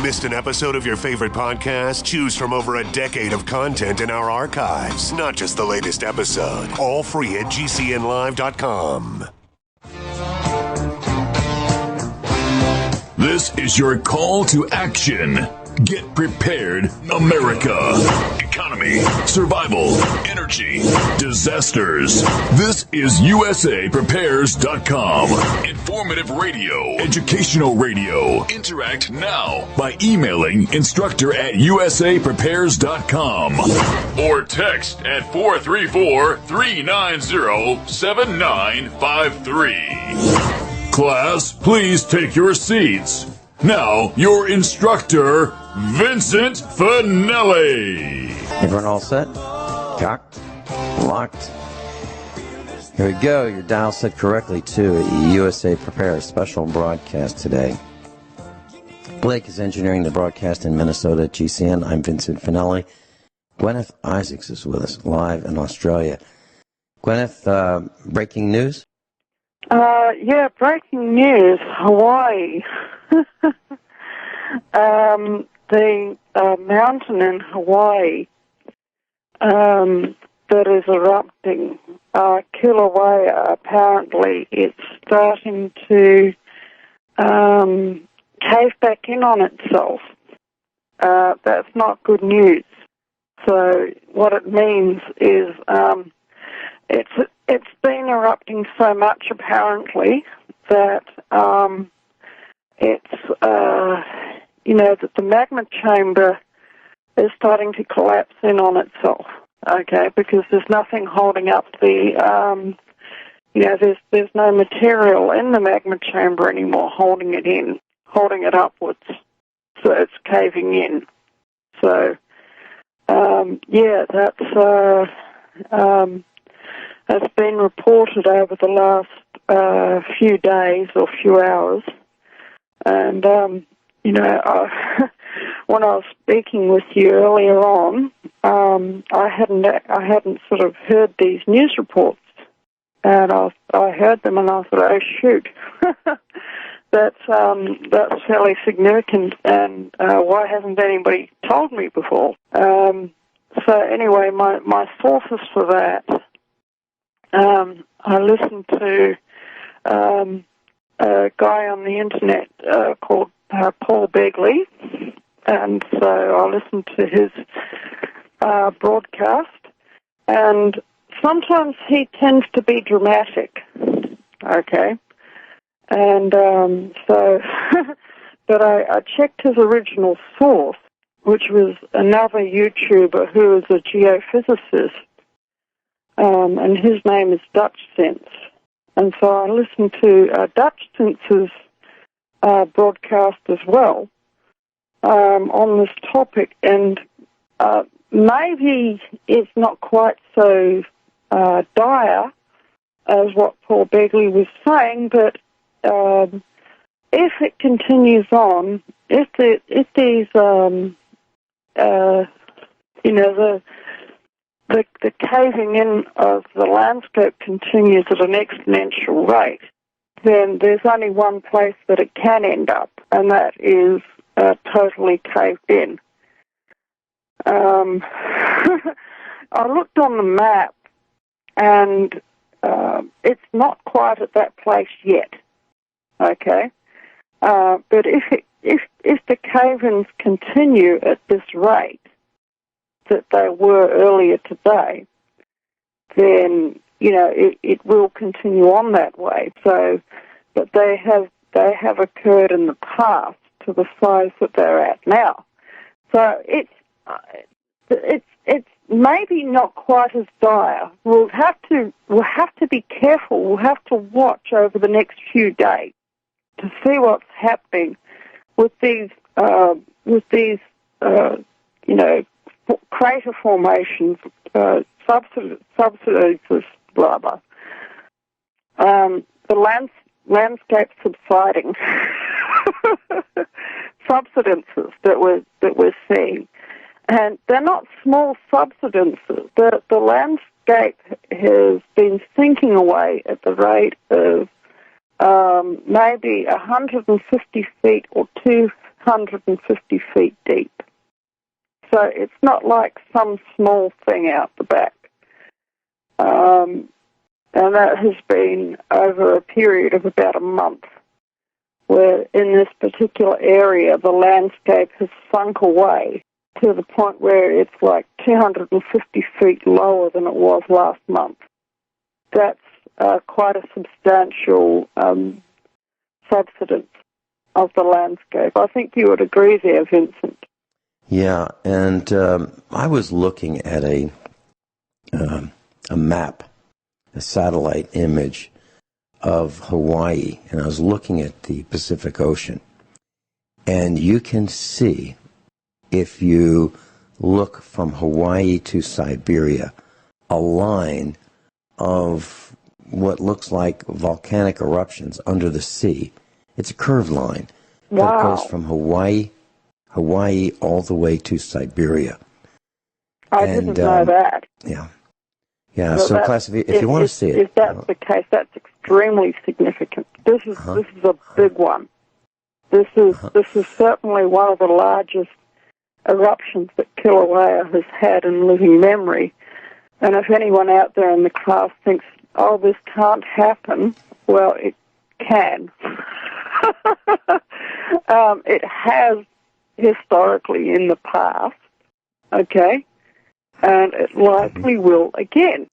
Missed an episode of your favorite podcast? Choose from over a decade of content in our archives, not just the latest episode. All free at GCNlive.com. This is your call to action. Get prepared, America. Economy, survival, energy, disasters. This is USAPrepares.com. Informative radio, educational radio. Interact now by emailing instructor@USAPrepares.com or text at 434-390-7953. Class, please take your seats. Now, your instructor, Vincent Finelli. Everyone all set? Cocked? Locked? Here we go. Your dial set correctly to USA Prepare special broadcast today. Blake is engineering the broadcast in Minnesota at GCN. I'm Vincent Finelli. Guineith Isaacs is with us live in Australia. Guineith, breaking news? Yeah, breaking news. Hawaii. The mountain in Hawaii that is erupting, Kilauea, apparently it's starting to cave back in on itself. That's not good news. So what it means is it's been erupting so much, apparently, that that the magma chamber is starting to collapse in on itself, okay, because there's nothing holding up the, there's no material in the magma chamber anymore holding it upwards, so it's caving in. So, that's been reported over the last few days or few hours. And, when I was speaking with you earlier on, I hadn't sort of heard these news reports. And I heard them and I thought, oh, shoot, that's fairly significant. And why hasn't anybody told me before? So anyway, my sources for that, I listened to a guy on the internet called Paul Begley, and so I listened to his broadcast, and sometimes he tends to be dramatic, okay, and so, but I checked his original source, which was another YouTuber who is a geophysicist, and his name is Dutch Sense. And so I listened to Dutch Sense's broadcast as well on this topic, and maybe it's not quite so dire as what Paul Begley was saying, but if it continues on, if these the caving in of the landscape continues at an exponential rate, then there's only one place that it can end up, and that is totally caved in. I looked on the map, and it's not quite at that place yet. Okay, but if the cave-ins continue at this rate that they were earlier today, then it will continue on that way. So, but they have occurred in the past to the size that they're at now. So it's maybe not quite as dire. We'll have to be careful. We'll have to watch over the next few days to see what's happening with these crater formations, subsidences, blah blah. The landscape subsiding, subsidences that we're seeing, and they're not small subsidences. The landscape has been sinking away at the rate of maybe 150 feet or 650 feet deep. So it's not like some small thing out the back. And that has been over a period of about a month, where in this particular area the landscape has sunk away to the point where it's like 250 feet lower than it was last month. That's quite a substantial subsidence of the landscape. I think you would agree there, Vincent. Yeah, and I was looking at a map, a satellite image of Hawaii, and I was looking at the Pacific Ocean. And you can see, if you look from Hawaii to Siberia, a line of what looks like volcanic eruptions under the sea. It's a curved line. Wow. That goes from Hawaii all the way to Siberia. I didn't know that. Yeah. Yeah, so class, if you want to see it. If that's the case, that's extremely significant. This is a big one. This is certainly one of the largest eruptions that Kilauea has had in living memory. And if anyone out there in the class thinks, oh, this can't happen, well, it can. It has historically in the past, okay, and it likely will again.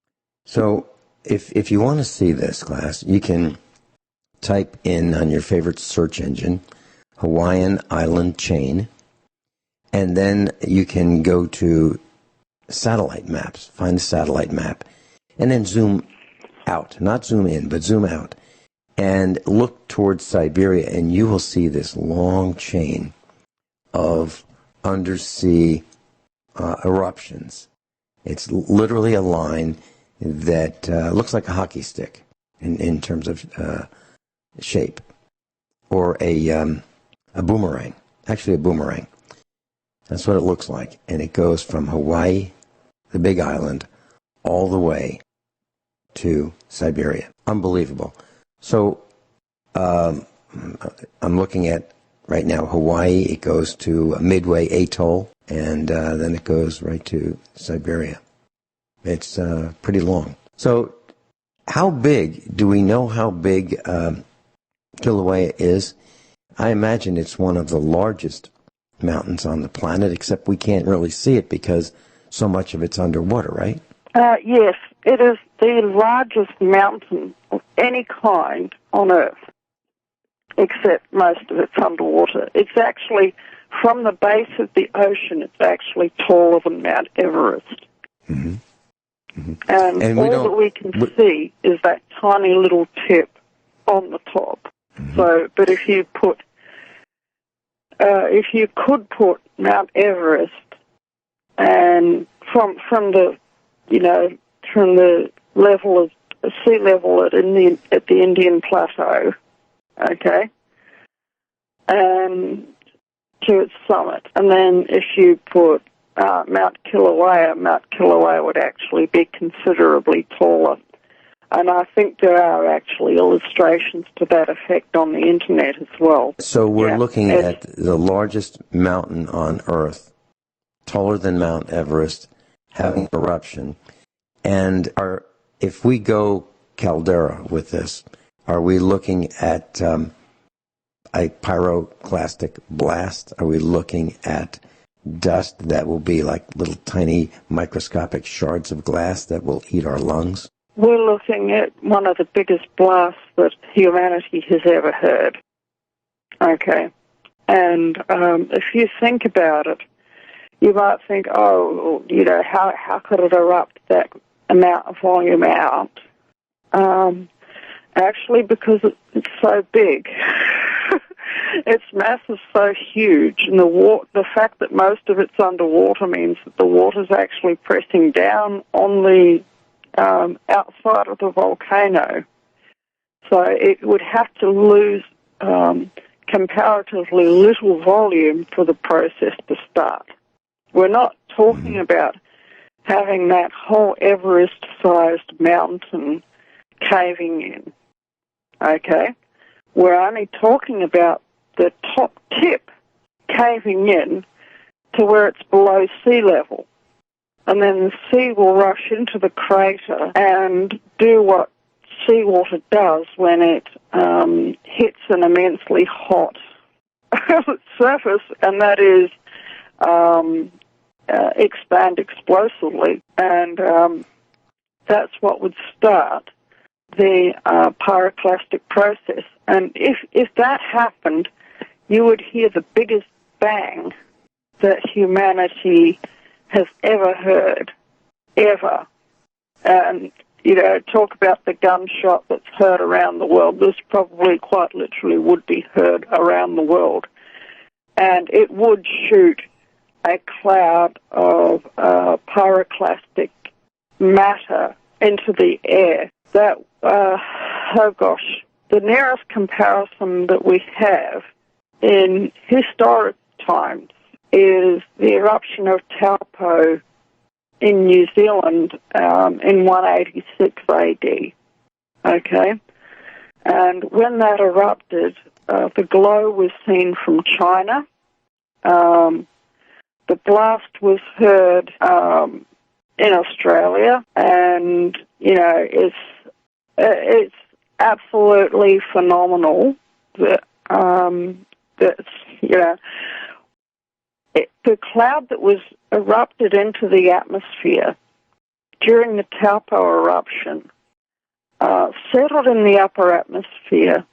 So if you want to see this, class, you can type in on your favorite search engine, Hawaiian Island Chain, and then you can go to satellite maps, find the satellite map, and then zoom out, not zoom in, but zoom out, and look towards Siberia, and you will see this long chain of undersea eruptions. It's literally a line that looks like a hockey stick in terms of shape, or a boomerang, actually a boomerang. That's what it looks like, and it goes from Hawaii, the big island, all the way to Siberia. Unbelievable. So I'm looking at right now Hawaii. It goes to Midway Atoll, and then it goes right to Siberia. It's pretty long. So how big, do we know how big Kilauea is? I imagine it's one of the largest mountains on the planet, except we can't really see it because so much of it's underwater, right? Yes, it is the largest mountain of any kind on Earth, except most of it's underwater. It's actually, from the base of the ocean, it's actually taller than Mount Everest. Mm-hmm. Mm-hmm. And all that we can see is that tiny little tip on the top. Mm-hmm. So, but if you could put Mount Everest and from the level of sea level at the Indian Plateau, okay, and to its summit, and then if you put Mount Kilauea would actually be considerably taller. And I think there are actually illustrations to that effect on the internet as well. So we're looking at the largest mountain on Earth, taller than Mount Everest, having eruption. And if we go caldera with this, are we looking at a pyroclastic blast? Are we looking at dust that will be like little tiny microscopic shards of glass that will eat our lungs? We're looking at one of the biggest blasts that humanity has ever heard. Okay. And if you think about it, you might think, oh, how could it erupt that amount of volume out? Actually, because it's so big. Its mass is so huge, and the fact that most of it's underwater means that the water's actually pressing down on the outside of the volcano. So it would have to lose comparatively little volume for the process to start. We're not talking about having that whole Everest-sized mountain caving in, okay? We're only talking about the top tip caving in to where it's below sea level. And then the sea will rush into the crater and do what seawater does when it hits an immensely hot surface, and that is expand explosively. And that's what would start the pyroclastic process. And if that happened, you would hear the biggest bang that humanity has ever heard, ever. And, you know, talk about the gunshot that's heard around the world. This probably quite literally would be heard around the world. And it would shoot a cloud of pyroclastic matter into the air. That, oh gosh, the nearest comparison that we have in historic times is the eruption of Taupo in New Zealand in 186 AD. Okay? And when that erupted, the glow was seen from China. The blast was heard in Australia, and, you know, it's absolutely phenomenal that, you know, the cloud that was erupted into the atmosphere during the Taupo eruption settled in the upper atmosphere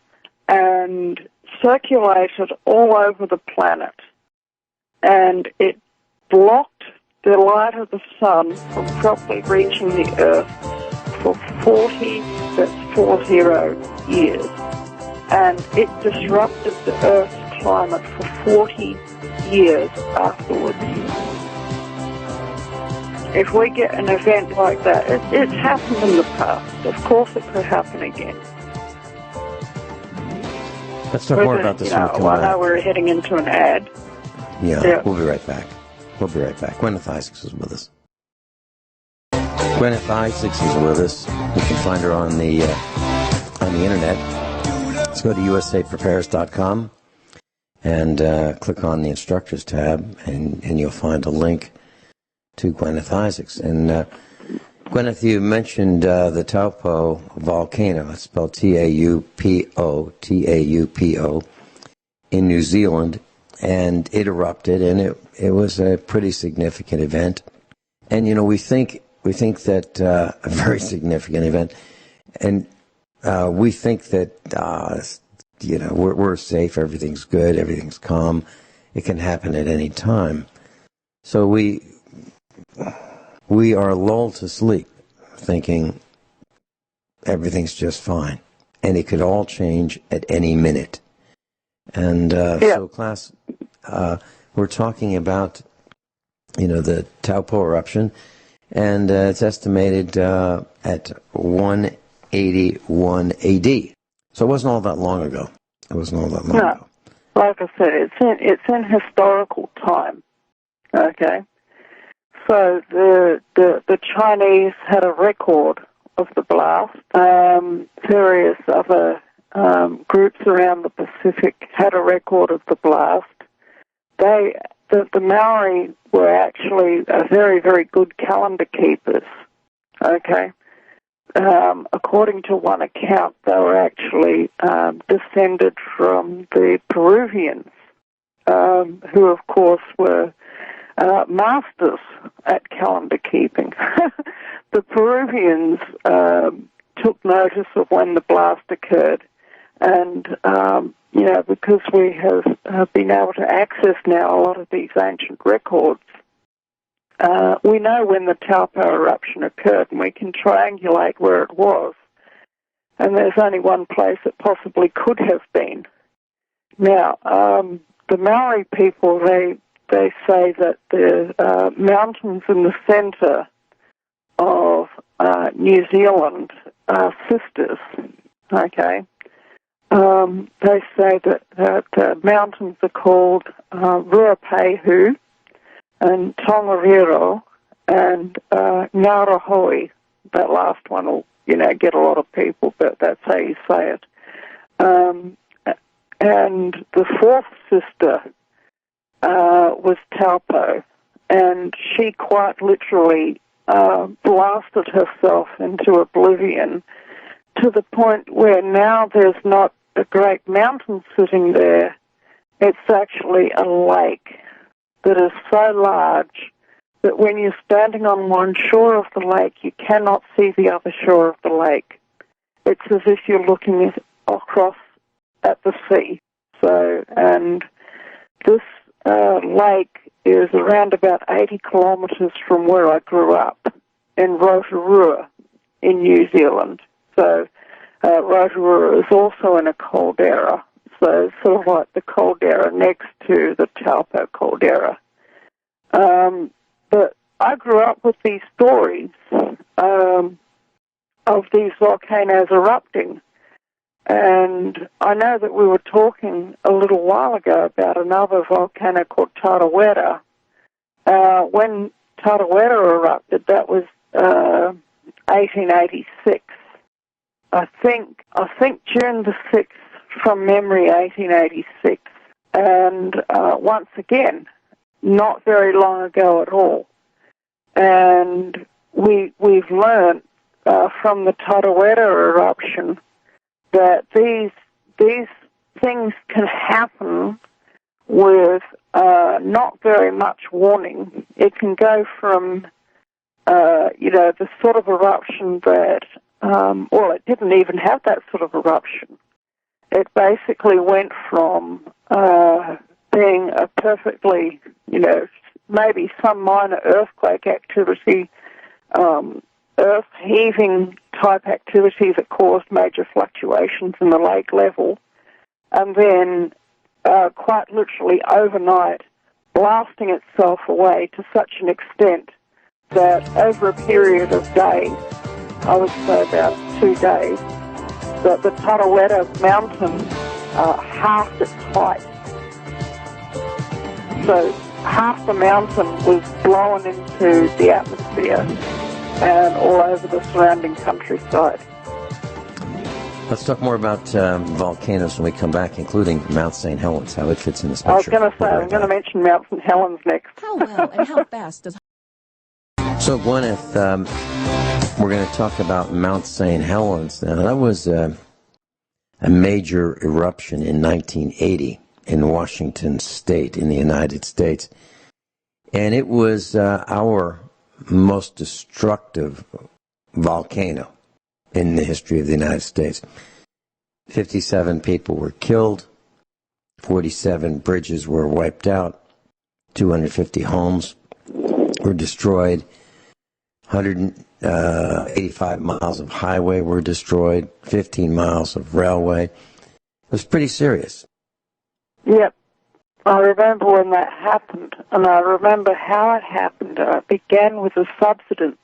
and circulated all over the planet. And it blocked the light of the sun from properly reaching the Earth for 40 years. And it disrupted the Earth's climate for 40 years afterwards. If we get an event like that, it's happened in the past. Of course it could happen again. Let's talk more about this. I know we're heading into an ad. Yeah, we'll be right back. Guineith Isaacs is with us. Guineith Isaacs is with us. You can find her on the internet. Let's go to usaprepares.com and click on the instructors tab, and you'll find a link to Guineith Isaacs. And Guineith, you mentioned the Taupo volcano. It's spelled Taupo, Taupo, in New Zealand. And it erupted, and it was a pretty significant event. And, you know, we think that a very significant event, and we think that, you know, we're safe, everything's good, everything's calm. It can happen at any time. So we are lulled to sleep thinking everything's just fine, and it could all change at any minute. And so, class, we're talking about, you know, the Taupo eruption, and it's estimated at 181 AD. So it wasn't all that long ago. No, like I said, it's in historical time. Okay, so the Chinese had a record of the blast. Various other groups around the Pacific had a record of the blast. The Maori were actually very, very good calendar keepers. Okay. According to one account, they were actually descended from the Peruvians, who, of course, were masters at calendar keeping. The Peruvians took notice of when the blast occurred, and you know, because we have been able to access now a lot of these ancient records, we know when the Taupo eruption occurred, and we can triangulate where it was. And there's only one place it possibly could have been. Now, the Maori people, they say that the mountains in the centre of New Zealand are sisters, okay? They say that the mountains are called Ruapehu and Tongariro and Ngauruhoe. That last one will, you know, get a lot of people, but that's how you say it. And the fourth sister was Taupo, and she quite literally blasted herself into oblivion to the point where now there's not a great mountain sitting there. It's actually a lake that is so large that when you're standing on one shore of the lake, you cannot see the other shore of the lake. It's as if you're looking across at the sea. So, and this lake is around about 80 kilometres from where I grew up in Rotorua in New Zealand. So Rotorua is also in a caldera. So it's sort of like the caldera next to the Taupo caldera. But I grew up with these stories of these volcanoes erupting. And I know that we were talking a little while ago about another volcano called Tarawera. When Tarawera erupted, that was 1886. I think June the 6th, from memory, 1886. And once again, not very long ago at all. And we've learned from the Tarawera eruption that these things can happen with not very much warning. It can go from, the sort of eruption that, it didn't even have that sort of eruption. It basically went from being a perfectly, maybe some minor earthquake activity, earth heaving type activity that caused major fluctuations in the lake level, and then quite literally overnight blasting itself away to such an extent that over a period of days, I would say about 2 days, that the Tarawera mountain halved its height. So half the mountain was blown into the atmosphere and all over the surrounding countryside. Let's talk more about volcanoes when we come back, including Mount St. Helens, how it fits in this picture. I was going to say, I'm going to mention Mount St. Helens next. How well and how fast does... So, Guineith, we're going to talk about Mount St. Helens. Now, that was a major eruption in 1980 in Washington State in the United States. And it was our most destructive volcano in the history of the United States. 57 people were killed, 47 bridges were wiped out, 250 homes were destroyed, 185 miles of highway were destroyed, 15 miles of railway. It was pretty serious. Yep. I remember when that happened, and I remember how it happened. It began with a subsidence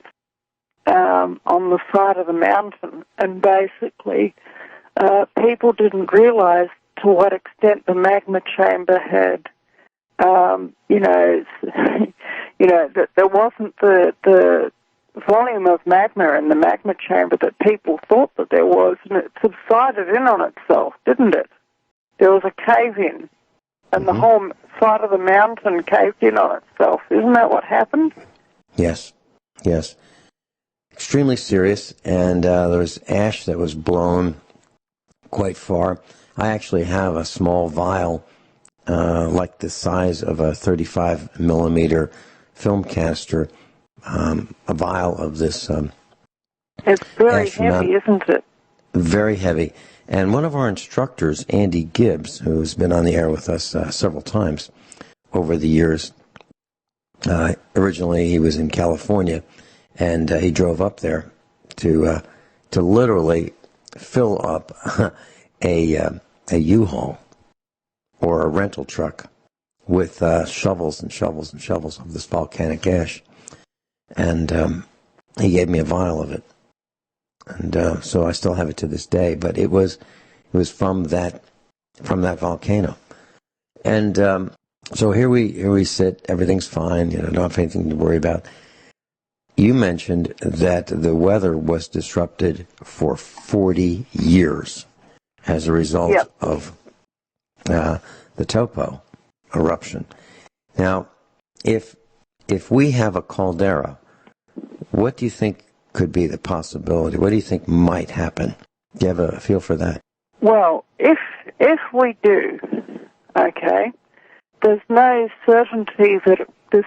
on the side of the mountain, and basically people didn't realize to what extent the magma chamber had, that there wasn't the volume of magma in the magma chamber that people thought that there was, and it subsided in on itself, didn't it? There was a cave-in, and the whole side of the mountain caved in on itself. Isn't that what happened? Yes. Extremely serious, and there was ash that was blown quite far. I actually have a small vial, like the size of a 35 millimeter film canister, a vial of this. It's very heavy, isn't it? Very heavy. And one of our instructors, Andy Gibbs, who's been on the air with us several times over the years, originally he was in California, and he drove up there to literally fill up a U-Haul or a rental truck with shovels and shovels and shovels of this volcanic ash. And he gave me a vial of it. And so I still have it to this day. But it was from that volcano. And so here we sit. Everything's fine. Don't have anything to worry about. You mentioned that the weather was disrupted for 40 years as a result of the Taupo eruption. Now, if we have a caldera, what do you think could be the possibility? What do you think might happen? Do you have a feel for that? Well, if we do, okay, there's no certainty that this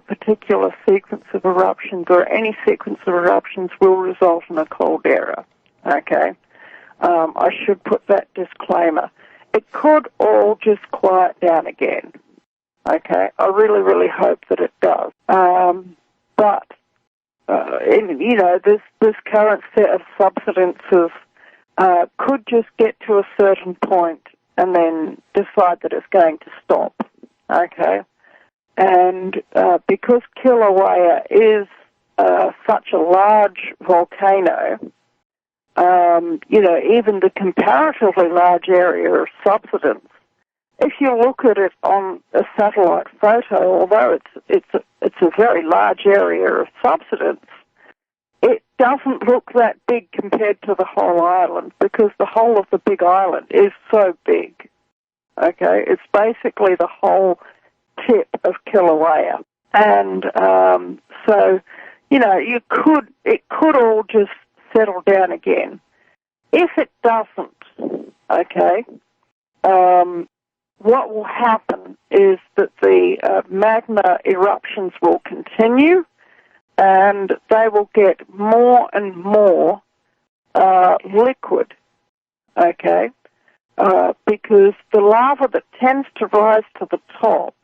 particular sequence of eruptions or any sequence of eruptions will result in a caldera, okay? I should put that disclaimer. It could all just quiet down again, okay? I really, really hope that it does. But, this current set of subsidences could just get to a certain point and then decide that it's going to stop, okay? And because Kilauea is such a large volcano, even the comparatively large area of subsidence, if you look at it on a satellite photo, although it's a very large area of subsidence, it doesn't look that big compared to the whole island because the whole of the big island is so big. Okay, it's basically the whole tip of Kilauea, and it could all just settle down again. If it doesn't, okay, what will happen is that the magma eruptions will continue, and they will get more and more liquid, okay, because the lava that tends to rise to the top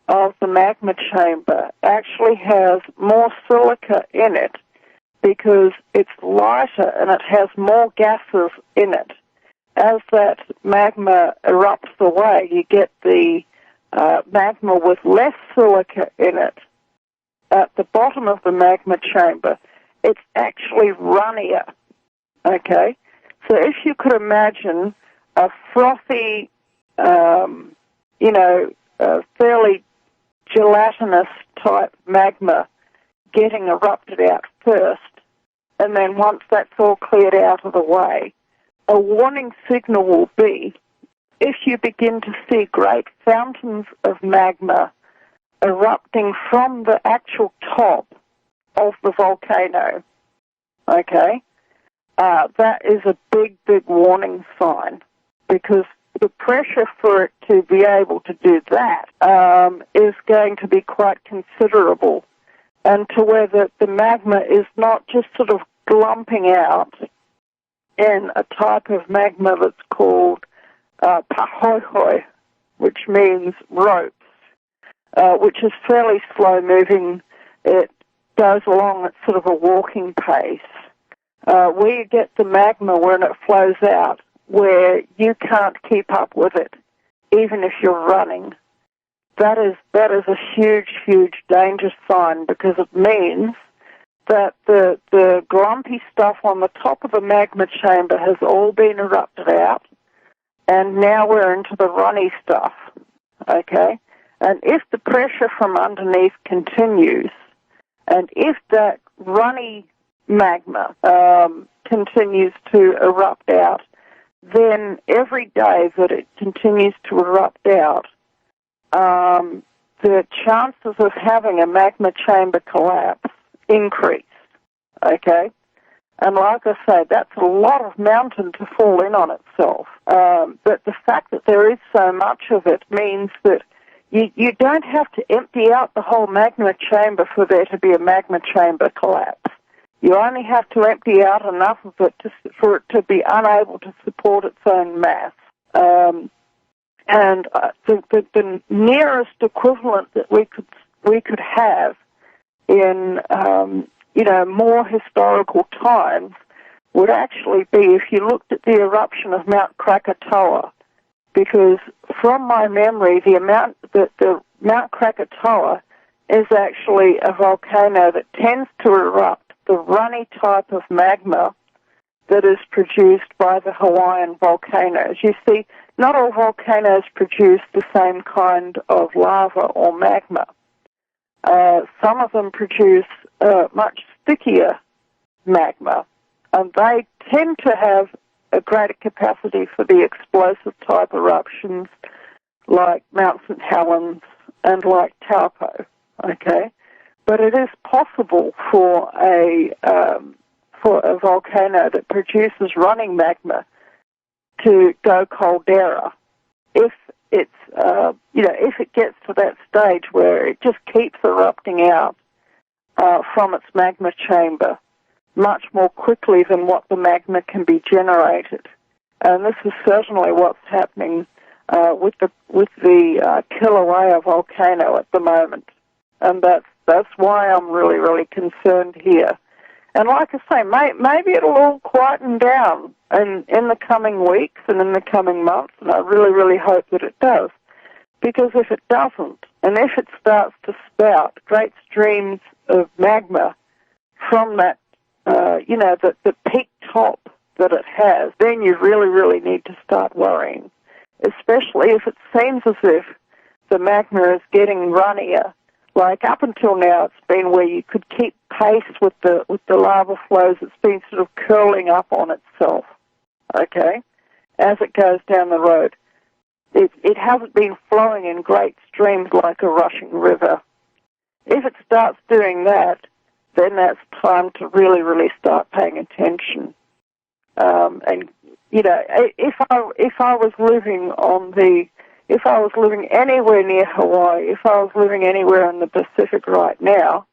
of the magma chamber actually has more silica in it because it's lighter and it has more gases in it. As that magma erupts away, you get the magma with less silica in it. At the bottom of the magma chamber, it's actually runnier, okay? So if you could imagine a frothy, fairly gelatinous type magma getting erupted out first, and then once that's all cleared out of the way, a warning signal will be if you begin to see great fountains of magma erupting from the actual top of the volcano, okay, that is a big, big warning sign because the pressure for it to be able to do that is going to be quite considerable, and to where the magma is not just sort of glumping out in a type of magma that's called pahoihoi, which means ropes, which is fairly slow-moving. It goes along at sort of a walking pace. Where you get the magma when it flows out, where you can't keep up with it, even if you're running, that is a huge, huge danger sign because it means that the glumpy stuff on the top of the magma chamber has all been erupted out, and now we're into the runny stuff, okay? And if the pressure from underneath continues, and if that runny magma continues to erupt out, then every day that it continues to erupt out, the chances of having a magma chamber collapse increase, okay? And like I say, that's a lot of mountain to fall in on itself. But the fact that there is so much of it means that you don't have to empty out the whole magma chamber for there to be a magma chamber collapse. You only have to empty out enough of it for it to be unable to support its own mass. And the nearest equivalent that we could have in more historical times would actually be if you looked at the eruption of Mount Krakatoa, because from my memory, the Mount Krakatoa is actually a volcano that tends to erupt the runny type of magma that is produced by the Hawaiian volcanoes. You see, not all volcanoes produce the same kind of lava or magma. Some of them produce much stickier magma, and they tend to have a greater capacity for the explosive type eruptions like Mount St. Helens and like Taupo, okay? But it is possible for a volcano that produces running magma to go caldera if it's if it gets to that stage where it just keeps erupting out from its magma chamber much more quickly than what the magma can be generated. And this is certainly what's happening with the Kilauea volcano at the moment, and that's why I'm really, really concerned here. And like I say, maybe it'll all quieten down in the coming weeks and in the coming months, and I really, really hope that it does. Because if it doesn't, and if it starts to spout great streams of magma from that, the peak top that it has, then you really, really need to start worrying, especially if it seems as if the magma is getting runnier. Like up until now, it's been where you could keep pace with the lava flows. It's been sort of curling up on itself, okay, as it goes down the road. It hasn't been flowing in great streams like a rushing river. If it starts doing that, then that's time to really, really start paying attention. And you know, if I was living anywhere near Hawaii, if I was living anywhere in the Pacific right now,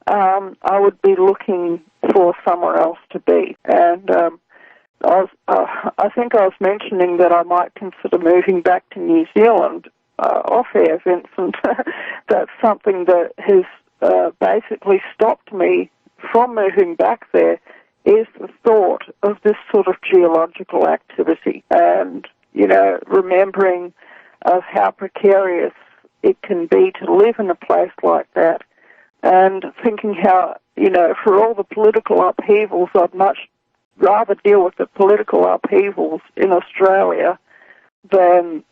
I would be looking for somewhere else to be. And I think I was mentioning that I might consider moving back to New Zealand off air, Vincent. That's something that has basically stopped me from moving back there, is the thought of this sort of geological activity, and, you know, remembering of how precarious it can be to live in a place like that, and thinking how, you know, for all the political upheavals, I'd much rather deal with the political upheavals in Australia than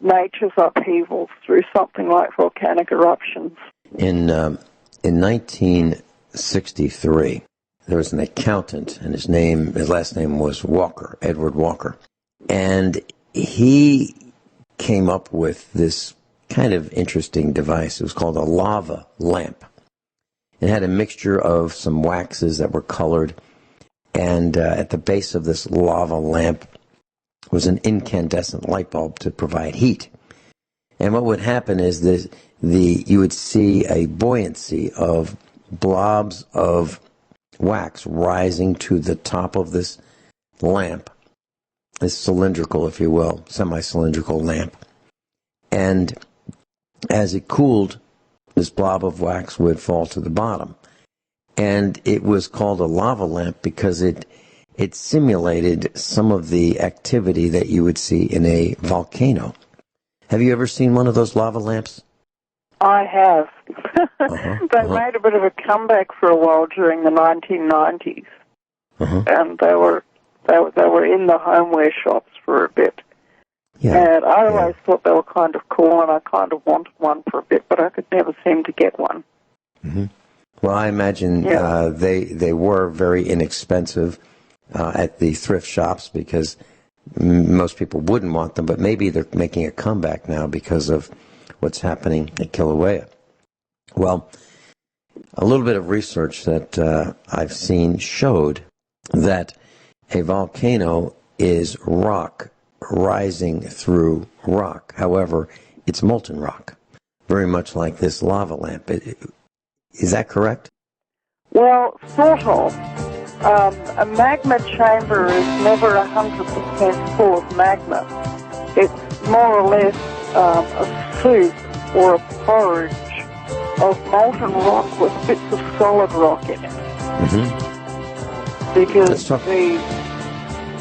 nature's upheavals through something like volcanic eruptions. In 1963, there was an accountant, and his last name was Walker, Edward Walker, and he came up with this kind of interesting device. It was called a lava lamp. It had a mixture of some waxes that were colored, and at the base of this lava lamp was an incandescent light bulb to provide heat. And what would happen is you would see a buoyancy of blobs of wax rising to the top of this lamp, this cylindrical, if you will, semi-cylindrical lamp. And as it cooled, this blob of wax would fall to the bottom. And it was called a lava lamp because it simulated some of the activity that you would see in a volcano. Have you ever seen one of those lava lamps? I have. They made a bit of a comeback for a while during the 1990s, and they were in the homeware shops for a bit. Yeah, and I always thought they were kind of cool, and I kind of wanted one for a bit, but I could never seem to get one. Mm-hmm. Well, I imagine they were very inexpensive at the thrift shops because most people wouldn't want them, but maybe they're making a comeback now because of what's happening at Kilauea. Well, a little bit of research that I've seen showed that a volcano is rock rising through rock. However, it's molten rock, very much like this lava lamp. Is that correct? Well, sort of. A magma chamber is never 100% full of magma. It's more or less a soup or a porridge of molten rock with bits of solid rock in it. Mm-hmm. Because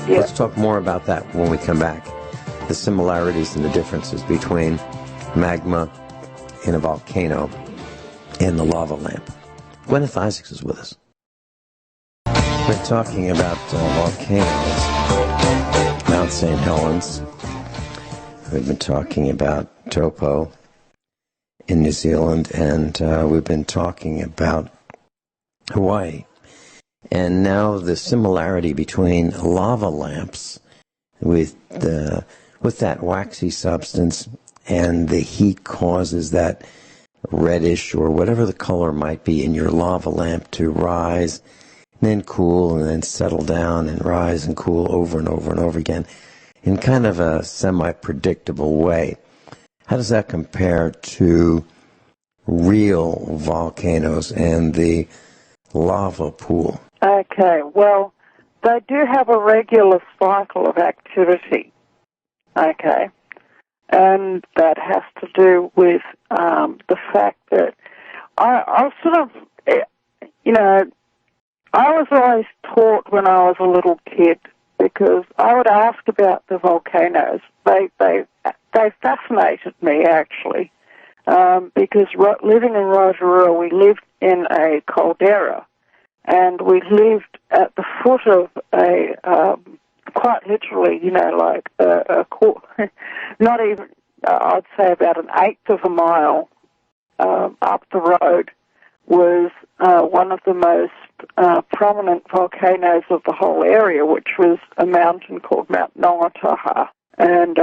let's talk more about that when we come back. The similarities and the differences between magma in a volcano and the lava lamp. Guineith Isaacs is with us. We're talking about volcanoes, Mount St. Helens. We've been talking about Taupo in New Zealand, and we've been talking about Hawaii. And now the similarity between lava lamps with that waxy substance and the heat causes that reddish or whatever the color might be in your lava lamp to rise, and then cool, and then settle down and rise and cool over and over and over again in kind of a semi-predictable way. How does that compare to real volcanoes and the lava pool? Okay, well, they do have a regular cycle of activity, okay, and that has to do with the fact that I sort of, I was always taught when I was a little kid, because I would ask about the volcanoes. They fascinated me, actually, because living in Rotorua, we lived in a caldera, and we lived at the foot of a, quite literally, like not even, I'd say about an eighth of a mile up the road was one of the most prominent volcanoes of the whole area, which was a mountain called Mount Nongataha. And,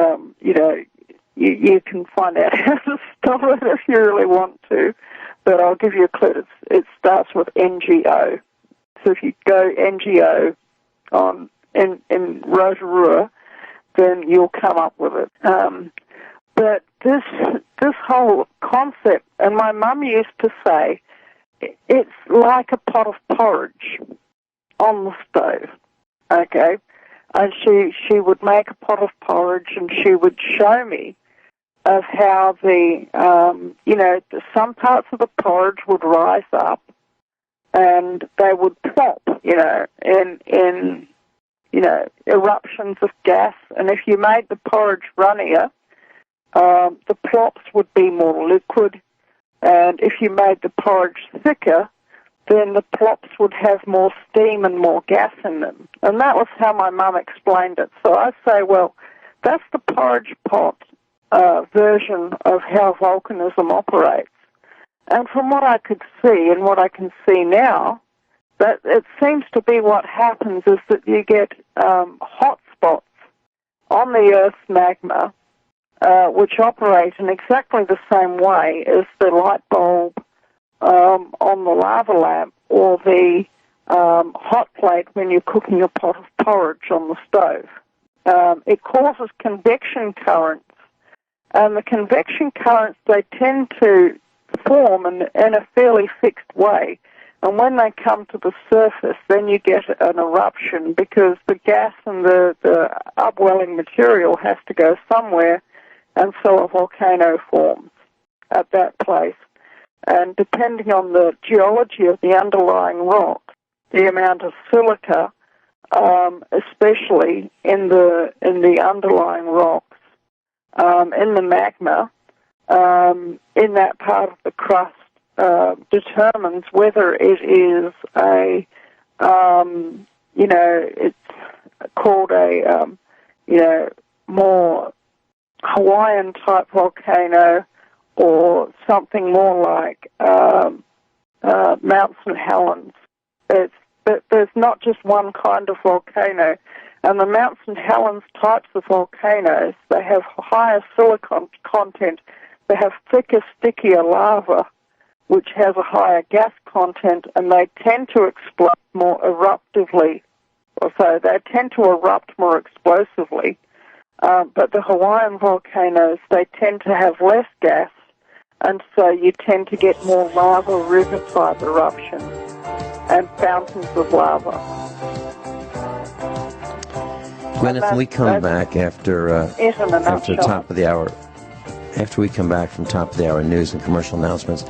you can find out how to spell it if you really want to, but I'll give you a clue. It starts with NGO. So if you go NGO in Rotorua, then you'll come up with it. But this whole concept, and my mum used to say, it's like a pot of porridge on the stove, okay? And she would make a pot of porridge, and she would show me of how some parts of the porridge would rise up, and they would plop, in eruptions of gas. And if you made the porridge runnier, the plops would be more liquid. And if you made the porridge thicker, then the plops would have more steam and more gas in them. And that was how my mum explained it. So I say, well, that's the porridge pot version of how volcanism operates. And from what I could see and what I can see now, that it seems to be what happens is that you get hot spots on the Earth's magma, which operate in exactly the same way as the light bulb on the lava lamp or the hot plate when you're cooking a pot of porridge on the stove. It causes convection currents, and the convection currents, they tend to form in a fairly fixed way. And when they come to the surface, then you get an eruption, because the gas and the upwelling material has to go somewhere, and so a volcano forms at that place. And depending on the geology of the underlying rock, the amount of silica, especially in the underlying rocks, in the magma, in that part of the crust, determines whether it is it's called a, more Hawaiian-type volcano, or something more like Mount St. Helens. There's not just one kind of volcano. And the Mount St. Helens types of volcanoes, they have higher silicon content, they have thicker, stickier lava, which has a higher gas content, and they tend to explode more eruptively. So they tend to erupt more explosively. But the Hawaiian volcanoes, they tend to have less gas, and so you tend to get more lava river-type eruptions and fountains of lava. Gwen, if we come back after top of the hour, after we come back from top of the hour news and commercial announcements,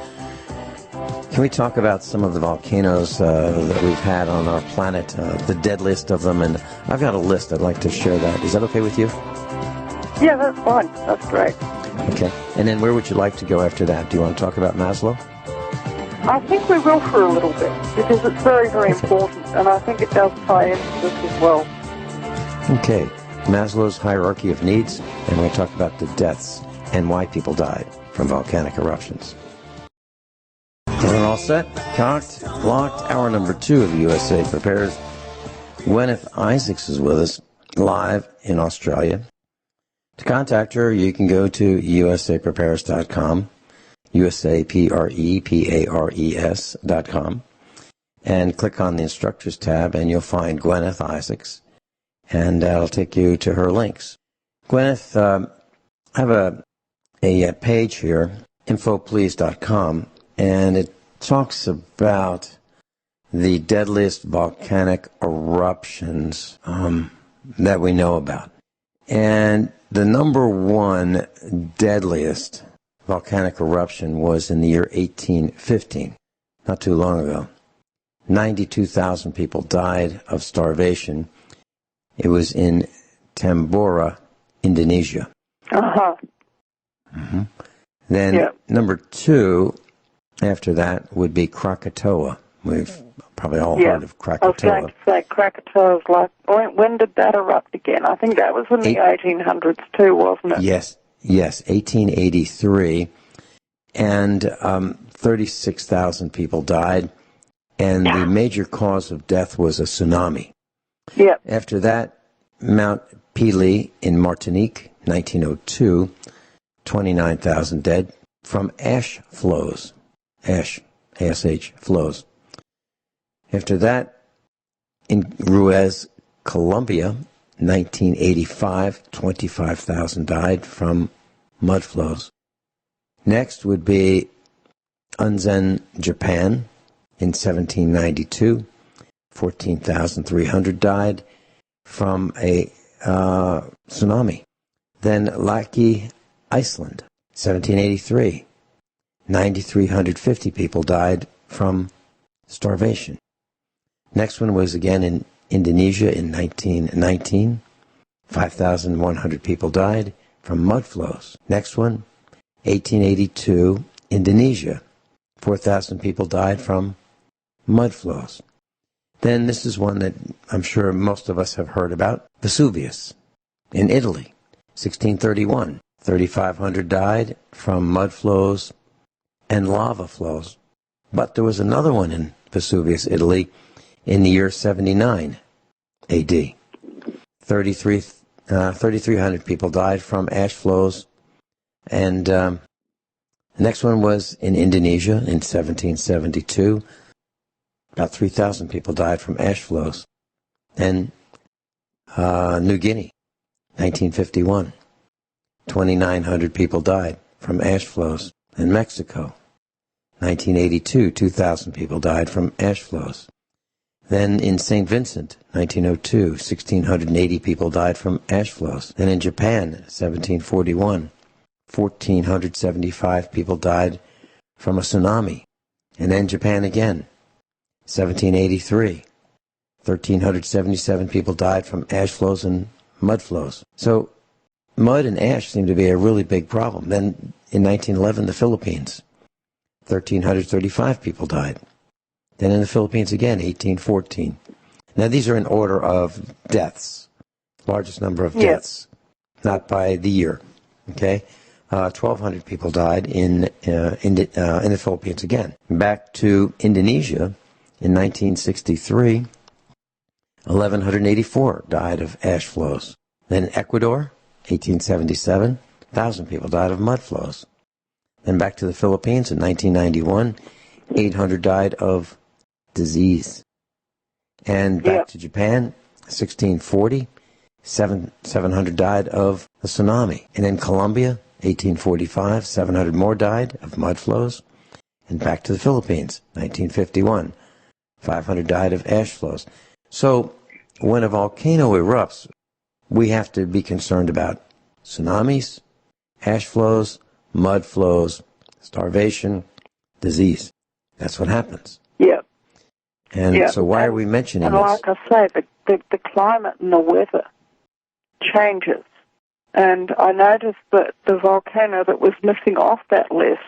can we talk about some of the volcanoes that we've had on our planet, the deadliest of them? And I've got a list. I'd like to share that. Is that okay with you? Yeah, that's fine. That's great. Okay. And then where would you like to go after that? Do you want to talk about Maslow? I think we will for a little bit, because it's very, very important, and I think it does tie into this as well. Okay. Maslow's hierarchy of needs, and we'll talk about the deaths and why people died from volcanic eruptions. We're all set, cocked, locked. Hour number 2 of the USA Prepares. Guineith Isaacs is with us, live in Australia. To contact her, you can go to usaprepares.com, usaprepares.com, and click on the Instructors tab, and you'll find Guineith Isaacs, and that'll take you to her links. Guineith, I have a page here, infoplease.com, and it talks about the deadliest volcanic eruptions that we know about. And the number one deadliest volcanic eruption was in the year 1815, not too long ago. 92,000 people died of starvation. It was in Tambora, Indonesia. Uh-huh. Mm-hmm. Then number two after that would be Krakatoa. We've probably all heard of Krakatoa. I was going to say Krakatoa's like, when did that erupt again? I think that was in the 1800s too, wasn't it? Yes, 1883. And 36,000 people died. And the major cause of death was a tsunami. Yep. After that, Mount Pelee in Martinique, 1902, 29,000 dead from ash flows. Ash, ASH, flows. After that, in Ruiz, Colombia, 1985, 25,000 died from mud flows. Next would be Unzen, Japan, in 1792, 14,300 died from a tsunami. Then Laki, Iceland, 1783, 9,350 people died from starvation. Next one was again in Indonesia in 1919, 5,100 people died from mud flows. Next one, 1882, Indonesia, 4,000 people died from mud flows. Then this is one that I'm sure most of us have heard about, Vesuvius in Italy, 1631. 3,500 died from mud flows and lava flows. But there was another one in Vesuvius, Italy, in the year 79 AD. 3,300 people died from ash flows. And the next one was in Indonesia in 1772. About 3,000 people died from ash flows. And New Guinea, 1951. 2,900 people died from ash flows. In Mexico, 1982, 2,000 people died from ash flows. Then in St. Vincent, 1902, 1,680 people died from ash flows. Then in Japan, 1741, 1,475 people died from a tsunami. And then Japan again, 1783, 1,377 people died from ash flows and mud flows. So mud and ash seem to be a really big problem. Then in 1911, the Philippines, 1,335 people died. Then in the Philippines again, 1814. Now these are in order of deaths, largest number of deaths, not by the year. Okay, 1,200 people died in the Philippines again. Back to Indonesia, in 1963, 1,184 died of ash flows. Then Ecuador, 1877, 1,000 people died of mud flows. Then back to the Philippines in 1991, 800 died of disease. And back to Japan, 1640, 700 died of a tsunami. And in Colombia, 1845, 700 more died of mud flows. And back to the Philippines, 1951, 500 died of ash flows. So when a volcano erupts, we have to be concerned about tsunamis, ash flows, mud flows, starvation, disease. That's what happens. Yep. And so why are we mentioning this? And like I say, the climate and the weather changes. And I noticed that the volcano that was missing off that list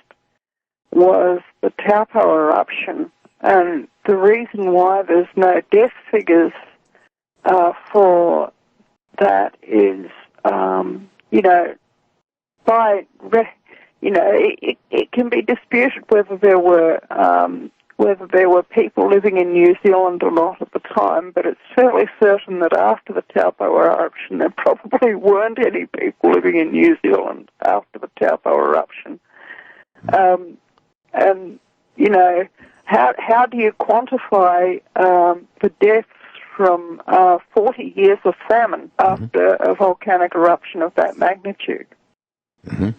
was the Taupo eruption. And the reason why there's no death figures for that is, it can be disputed whether there were whether there were people living in New Zealand or not at the time, but it's fairly certain that after the Taupo eruption, there probably weren't any people living in New Zealand after the Taupo eruption. And, you know, how do you quantify the deaths from 40 years of famine after a volcanic eruption of that magnitude? Mm-hmm.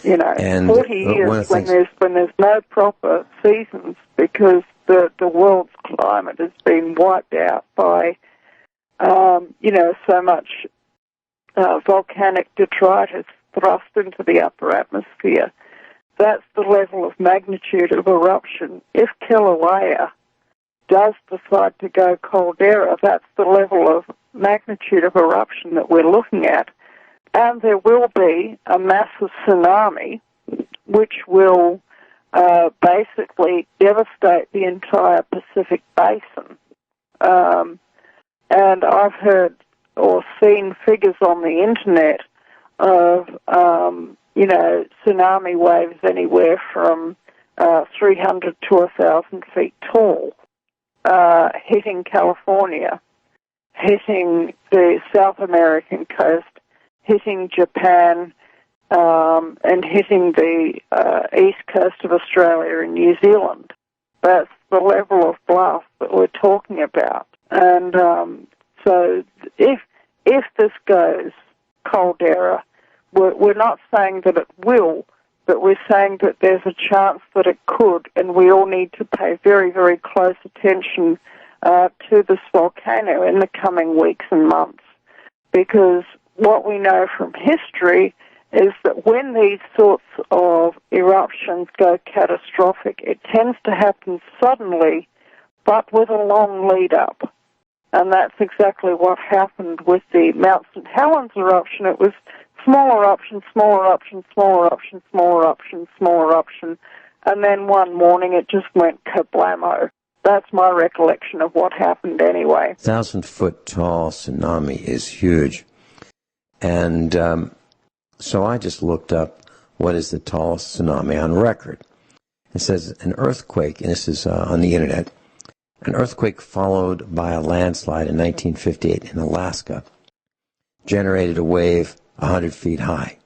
You know, and 40 years when there's no proper seasons because the world's climate has been wiped out by, you know, so much volcanic detritus thrust into the upper atmosphere. That's the level of magnitude of eruption. If Kilauea does decide to go caldera, that's the level of magnitude of eruption that we're looking at. And there will be a massive tsunami which will basically devastate the entire Pacific basin. And I've heard or seen figures on the internet of, you know, tsunami waves anywhere from 300 to 1,000 feet tall, hitting California, hitting the South American coast, hitting Japan, and hitting the east coast of Australia and New Zealand. That's the level of blast that we're talking about. And so if this goes caldera, we're not saying that it will, but we're saying that there's a chance that it could, and we all need to pay very, very close attention to this volcano in the coming weeks and months, because what we know from history is that when these sorts of eruptions go catastrophic, it tends to happen suddenly, but with a long lead-up. And that's exactly what happened with the Mount St. Helens eruption. It was small eruption, small eruption, small eruption, small eruption, small eruption, and then one morning it just went kablamo. That's my recollection of what happened anyway. 1,000-foot tall tsunami is huge. And so I just looked up what is the tallest tsunami on record. It says an earthquake, and this is on the internet, an earthquake followed by a landslide in 1958 in Alaska generated a wave 100 feet high,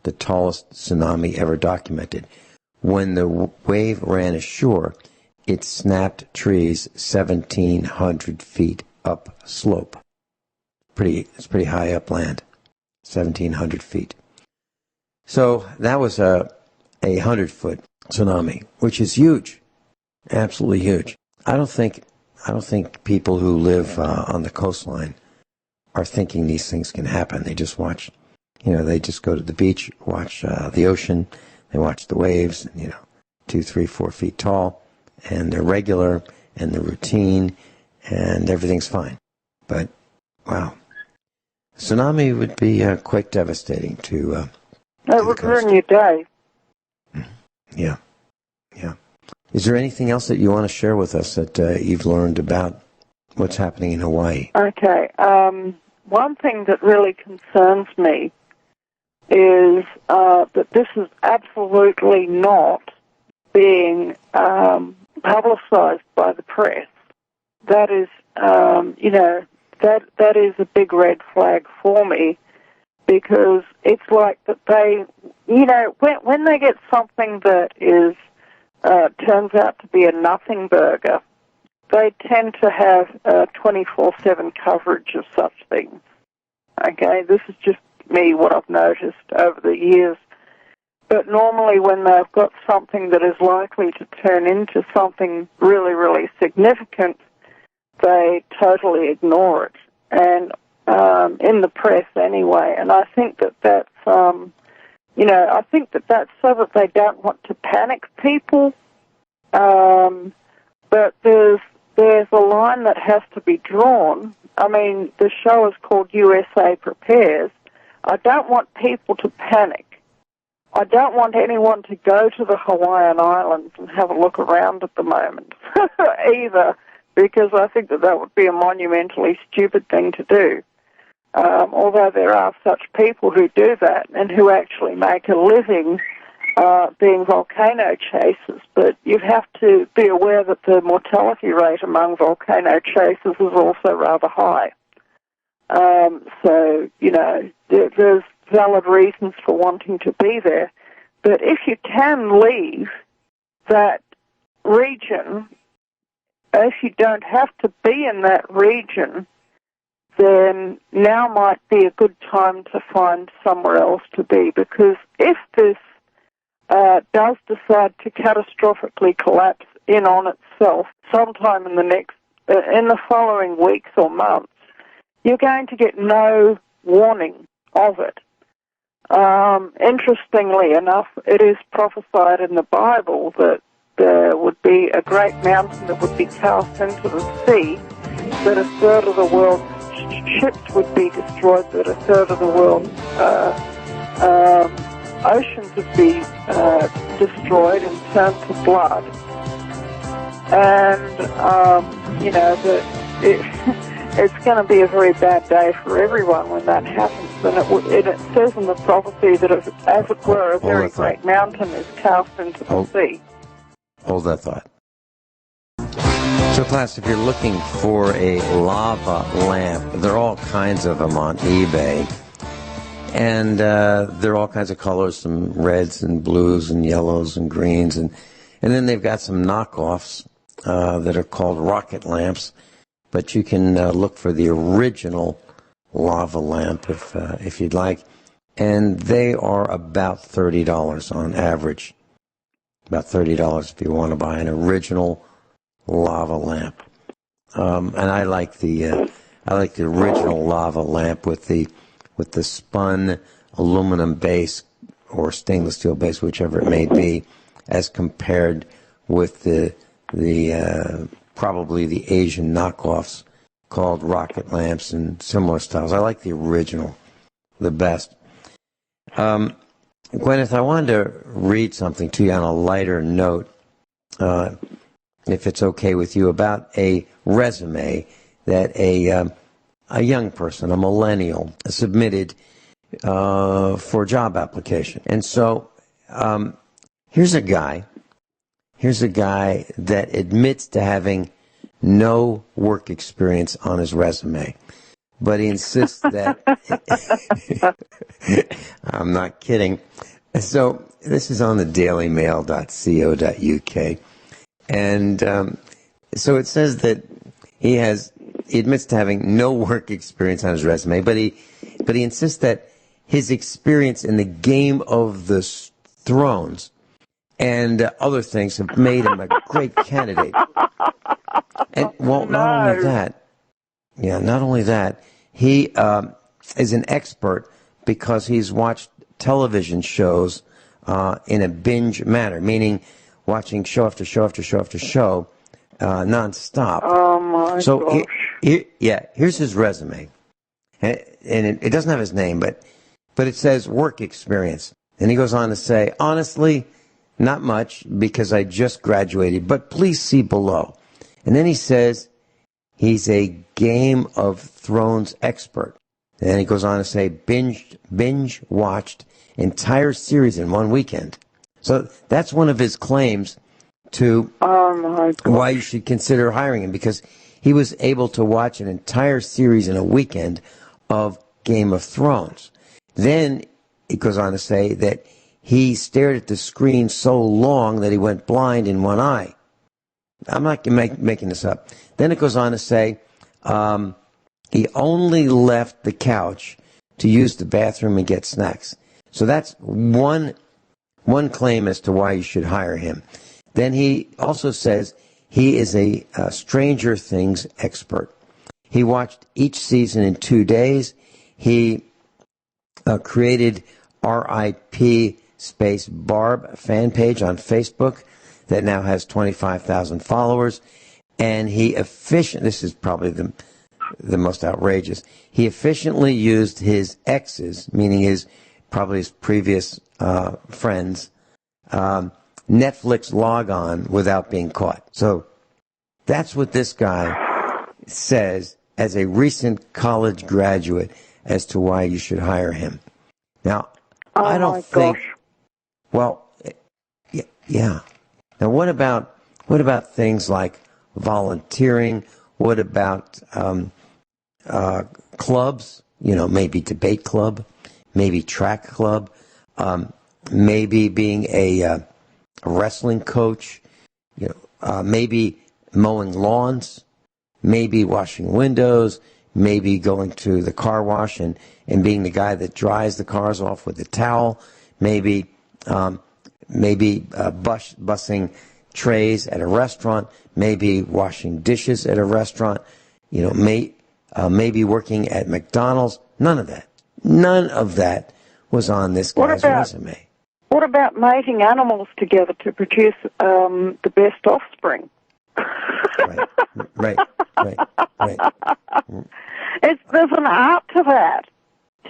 the tallest tsunami ever documented. When the wave ran ashore, it snapped trees 1,700 feet up slope. It's pretty high upland, 1,700 feet. So that was a 100-foot tsunami, which is huge, absolutely huge. I don't think people who live on the coastline are thinking these things can happen. They just watch, they just go to the beach, watch the ocean, they watch the waves, 2, 3, 4 feet tall, and they're regular, and they're routine, and everything's fine. But, wow. Tsunami would be quite devastating to it would ruin your day. Yeah. Is there anything else that you want to share with us that you've learned about what's happening in Hawaii? Okay. One thing that really concerns me is that this is absolutely not being publicized by the press. That is, that is a big red flag for me, because it's like that they, when they get something that is turns out to be a nothing burger, they tend to have 24/7 coverage of such things. Okay, this is just me, what I've noticed over the years. But normally when they've got something that is likely to turn into something really, really significant, they totally ignore it. And in the press anyway. And I think that that's, I think that that's so that they don't want to panic people. But there's a line that has to be drawn. I mean, the show is called USA Prepares. I don't want people to panic. I don't want anyone to go to the Hawaiian Islands and have a look around at the moment either, because I think that would be a monumentally stupid thing to do. Although there are such people who do that and who actually make a living being volcano chasers, but you have to be aware that the mortality rate among volcano chasers is also rather high. So, there's valid reasons for wanting to be there. But if you can leave that region, if you don't have to be in that region, then now might be a good time to find somewhere else to be, because if this does decide to catastrophically collapse in on itself sometime in the following weeks or months, you're going to get no warning of it. Interestingly enough, it is prophesied in the Bible that there would be a great mountain that would be cast into the sea, that a third of the world's ships would be destroyed, that a third of the world's oceans would be destroyed and turned to blood. And, that it's going to be a very bad day for everyone when that happens. And it says in the prophecy that, as it were, a very great mountain is cast into the sea. Hold that thought. So, class, if you're looking for a lava lamp, there are all kinds of them on eBay. And there are all kinds of colors, some reds and blues and yellows and greens. And then they've got some knockoffs that are called rocket lamps. But you can look for the original lava lamp if you'd like. And they are about $30 on average. About $30 if you want to buy an original lava lamp. And I like the original lava lamp with the spun aluminum base or stainless steel base, whichever it may be, as compared with the probably the Asian knockoffs called rocket lamps and similar styles. I like the original the best. Guineith, I wanted to read something to you on a lighter note, if it's okay with you, about a resume that a young person, a millennial, submitted for a job application. And so here's a guy that admits to having no work experience on his resume, but he insists that I'm not kidding. So this is on the dailymail.co.uk, and so it says that he admits to having no work experience on his resume, but he insists that his experience in the Game of the Thrones and other things have made him a great candidate. And not only that, he is an expert because he's watched television shows in a binge manner, meaning watching show after show after show after show, nonstop. Oh my gosh! Here's his resume, and it doesn't have his name, but it says work experience, and he goes on to say, honestly, not much because I just graduated, but please see below. And then he says he's a Game of Thrones expert. And then he goes on to say binge watched entire series in one weekend. So that's one of his claims to why you should consider hiring him, because he was able to watch an entire series in a weekend of Game of Thrones. Then it goes on to say that he stared at the screen so long that he went blind in one eye. I'm not making this up. Then it goes on to say he only left the couch to use the bathroom and get snacks. So that's one claim as to why you should hire him. Then he also says he is a Stranger Things expert. He watched each season in 2 days. He created RIP Space Barb fan page on Facebook that now has 25,000 followers. And this is probably the most outrageous. He efficiently used his exes, meaning his previous friends, Netflix logon without being caught. So that's what this guy says as a recent college graduate as to why you should hire him. Now, I don't think. Gosh. Well, Yeah. Now, what about things like volunteering? What about clubs? Maybe debate club, maybe track club, maybe being a wrestling coach. Maybe mowing lawns, maybe washing windows, maybe going to the car wash and being the guy that dries the cars off with the towel, maybe bussing trays at a restaurant, maybe washing dishes at a restaurant, maybe working at McDonald's. None of that was on this guy's resume. What about mating animals together to produce the best offspring? Right. There's an art to that,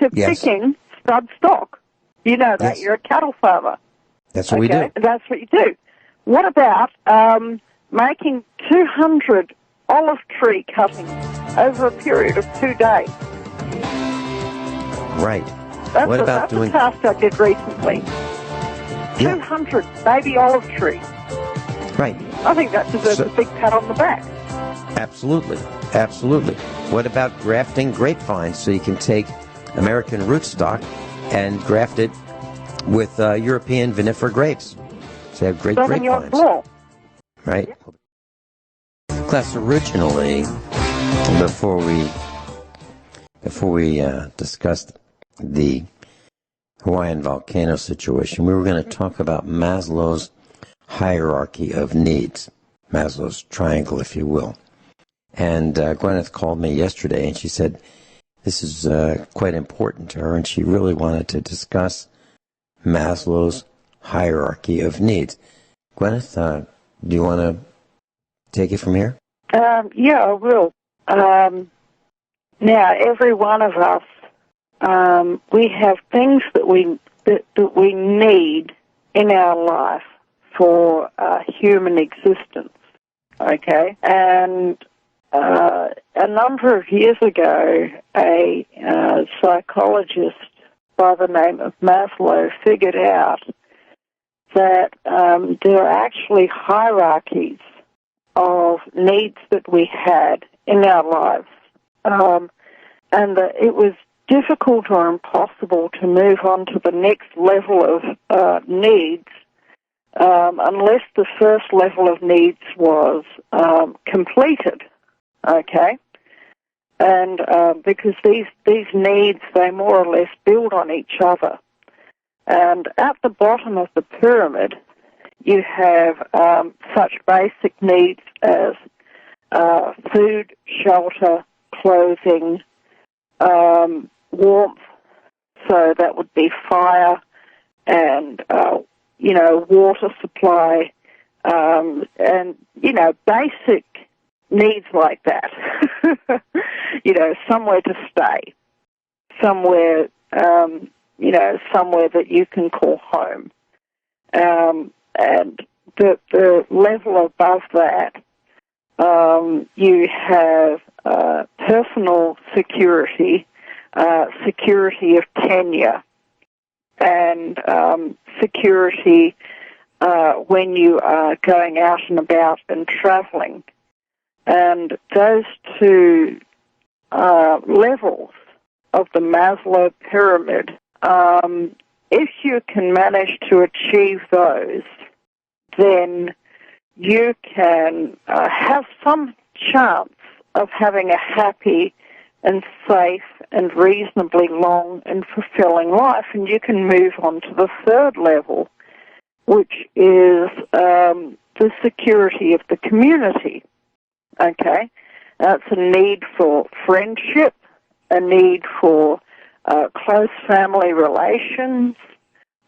to picking stud stock. You know that. Yes. You're a cattle farmer. That's what we do. That's what you do. What about making 200 olive tree cuttings over a period of 2 days? Right. That's a task I did recently. 200 baby olive trees. Right. I think that deserves a big pat on the back. Absolutely. What about grafting grapevines so you can take American rootstock and graft it with European vinifera grapes? So you have great grapevines. Right? Class, originally, before we discussed the Hawaiian volcano situation, we were going to talk about Maslow's hierarchy of needs, Maslow's triangle, if you will. And Guineith called me yesterday, and she said this is quite important to her, and she really wanted to discuss Maslow's hierarchy of needs. Guineith, do you want to take it from here? Yeah, I will. Now, every one of us, we have things that we need in our life for human existence, okay? And a number of years ago, a psychologist by the name of Maslow figured out that there are actually hierarchies of needs that we had in our lives, and that it was difficult or impossible to move on to the next level of needs unless the first level of needs was completed, okay? And because these needs, they more or less build on each other. And at the bottom of the pyramid, you have such basic needs as food, shelter, clothing, warmth, so that would be fire and, water supply, and, basic needs like that. Somewhere to stay, somewhere, somewhere that you can call home. And the level above that, you have personal security, security of tenure, and security when you are going out and about and traveling. And those two levels of the Maslow pyramid, if you can manage to achieve those, then you can have some chance of having a happy and safe and reasonably long and fulfilling life. And you can move on to the third level, which is the security of the community. Okay? That's a need for friendship, a need for close family relations,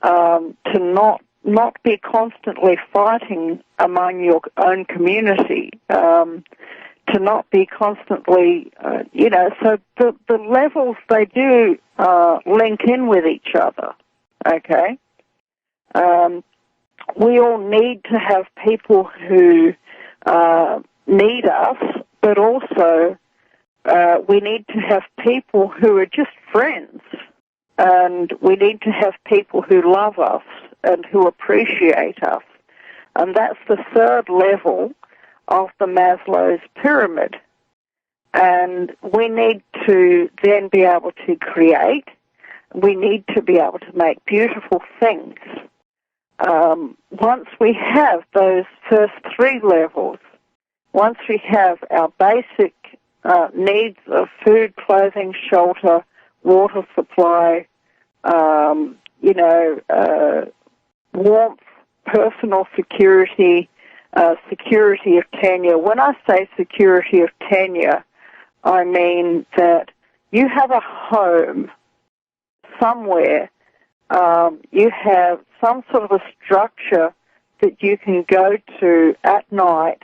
to not be constantly fighting among your own community, to not be constantly, so the levels, they do link in with each other, okay? We all need to have people who need us, but also we need to have people who are just friends, and we need to have people who love us and who appreciate us. And that's the third level of the Maslow's pyramid. And we need to then be able to create. We need to be able to make beautiful things. Once we have those first three levels, once we have our basic needs of food, clothing, shelter, water supply, warmth, personal security, security of tenure. When I say security of tenure, I mean that you have a home somewhere, you have some sort of a structure that you can go to at night,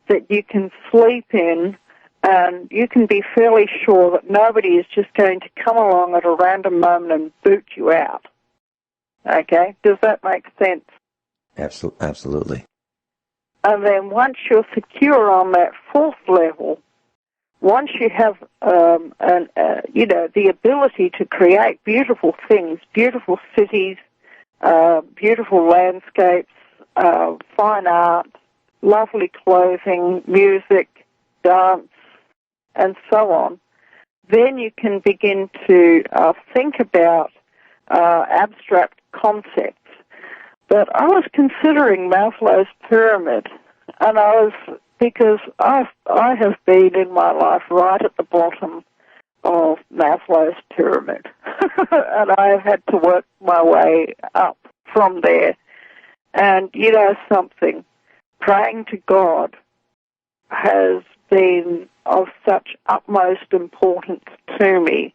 that you can sleep in, and you can be fairly sure that nobody is just going to come along at a random moment and boot you out. Okay? Does that make sense? Absolutely. And then once you're secure on that fourth level, once you have the ability to create beautiful things, beautiful cities, beautiful landscapes, fine art, lovely clothing, music, dance, and so on, then you can begin to think about abstract concepts. But I was considering Maslow's pyramid, and because I have been in my life right at the bottom of Maslow's pyramid, and I have had to work my way up from there. And you know something, praying to God has been of such utmost importance to me,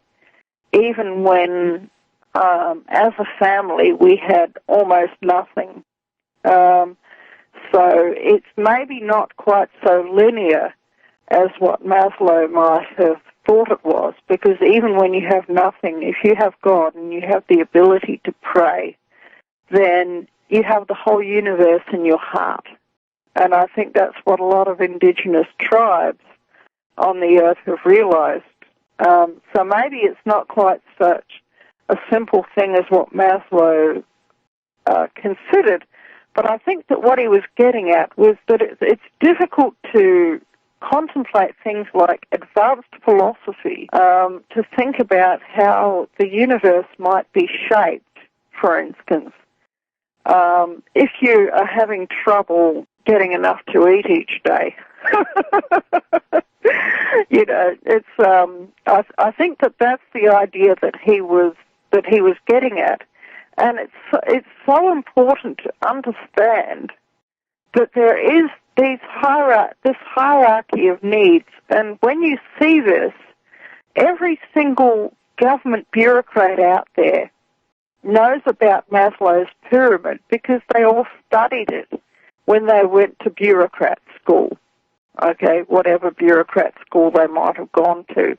even when, as a family, we had almost nothing. So it's maybe not quite so linear as what Maslow might have thought it was, because even when you have nothing, if you have God and you have the ability to pray, then you have the whole universe in your heart. And I think that's what a lot of indigenous tribes on the earth have realized. So maybe it's not quite such a simple thing as what Maslow considered, but I think that what he was getting at was that it's difficult to contemplate things like advanced philosophy, to think about how the universe might be shaped, for instance. If you are having trouble getting enough to eat each day, I think that that's the idea that he was getting at, and it's so important to understand that there is this hierarchy of needs, and when you see this, every single government bureaucrat out there knows about Maslow's pyramid because they all studied it when they went to bureaucrat school, okay, whatever bureaucrat school they might have gone to,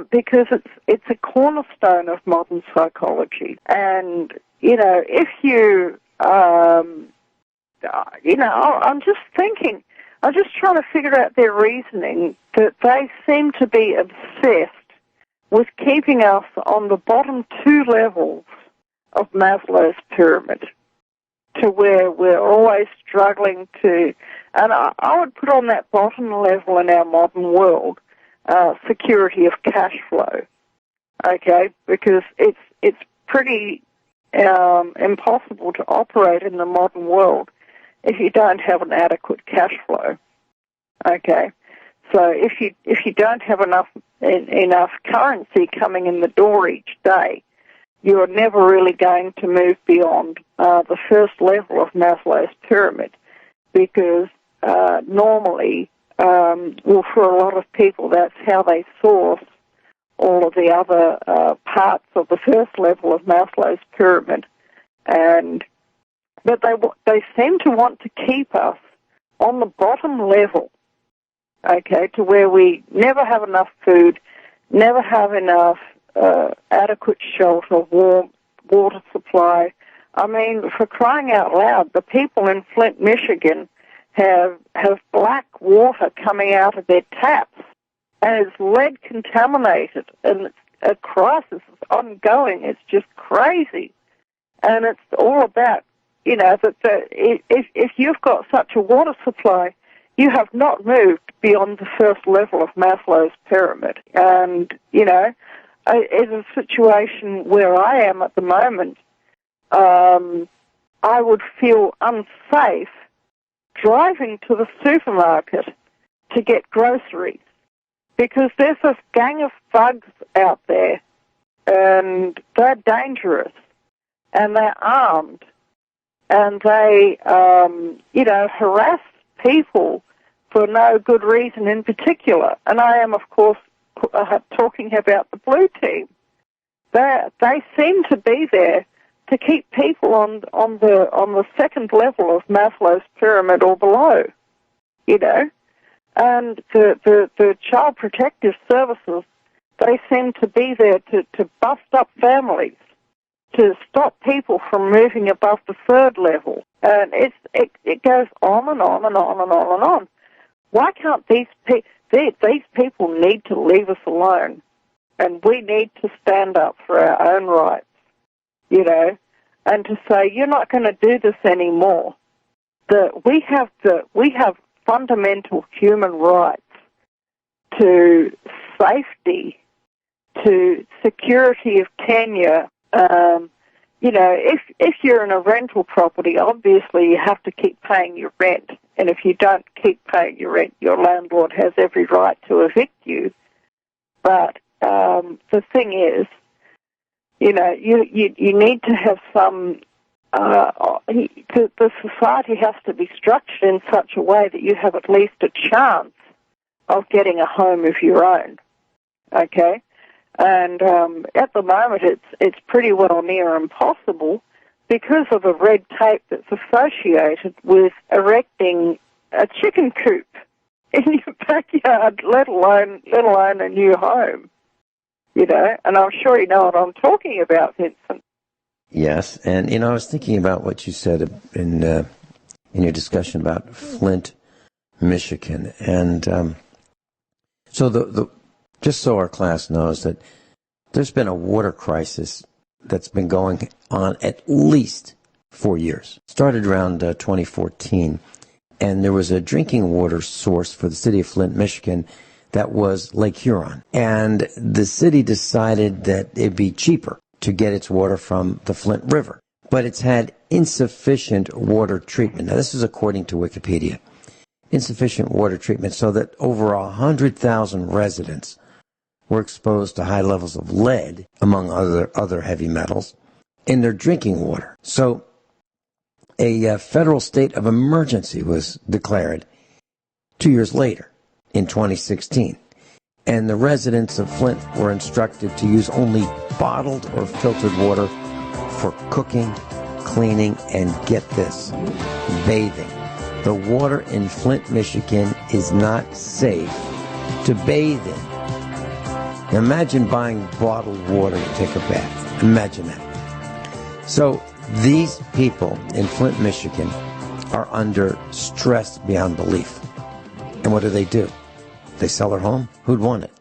because it's a cornerstone of modern psychology. And, if you, I'm just thinking, I'm just trying to figure out their reasoning, that they seem to be obsessed with keeping us on the bottom two levels of Maslow's pyramid, to where we're always struggling to, and I would put on that bottom level in our modern world, security of cash flow, okay, because it's pretty impossible to operate in the modern world if you don't have an adequate cash flow, okay. So if you don't have enough currency coming in the door each day, you're never really going to move beyond the first level of Maslow's pyramid, because normally, for a lot of people, that's how they source all of the other parts of the first level of Maslow's pyramid, but they seem to want to keep us on the bottom level, okay, to where we never have enough food, never have enough adequate shelter, warmth, water supply. I mean, for crying out loud, the people in Flint, Michigan have black water coming out of their taps, and it's lead contaminated, and a crisis is ongoing. It's just crazy. And it's all about, if you've got such a water supply, you have not moved beyond the first level of Maslow's pyramid. And, in a situation where I am at the moment, I would feel unsafe driving to the supermarket to get groceries because there's this gang of thugs out there and they're dangerous and they're armed and they, harass people for no good reason in particular. And I am, of course, talking about the blue team. They seem to be there to keep people on the second level of Maslow's pyramid or below, And the Child Protective Services, they seem to be there to bust up families, to stop people from moving above the third level. And it goes on and on and on and on and on. Why can't these people need to leave us alone? And we need to stand up for our own rights, and to say, you're not going to do this anymore. We have fundamental human rights to safety, to security of tenure. If you're in a rental property, obviously you have to keep paying your rent. And if you don't keep paying your rent, your landlord has every right to evict you. But the thing is, you need to have some. The society has to be structured in such a way that you have at least a chance of getting a home of your own. Okay, and at the moment it's pretty well near impossible because of the red tape that's associated with erecting a chicken coop in your backyard, let alone a new home. And I'm sure you know what I'm talking about, Vincent. Yes, and I was thinking about what you said in your discussion about Flint, Michigan, and so just so our class knows that there's been a water crisis that's been going on at least 4 years. It started around 2014, and there was a drinking water source for the city of Flint, Michigan, that was Lake Huron. And the city decided that it'd be cheaper to get its water from the Flint River. But it's had insufficient water treatment. Now, this is according to Wikipedia. Insufficient water treatment so that over 100,000 residents were exposed to high levels of lead, among other heavy metals, in their drinking water. So a federal state of emergency was declared 2 years later, in 2016. And the residents of Flint were instructed to use only bottled or filtered water for cooking, cleaning, and get this, bathing. The water in Flint, Michigan is not safe to bathe in. Now imagine buying bottled water to take a bath. Imagine that. So these people in Flint, Michigan are under stress beyond belief. And what do? They sell their home? Who'd want it?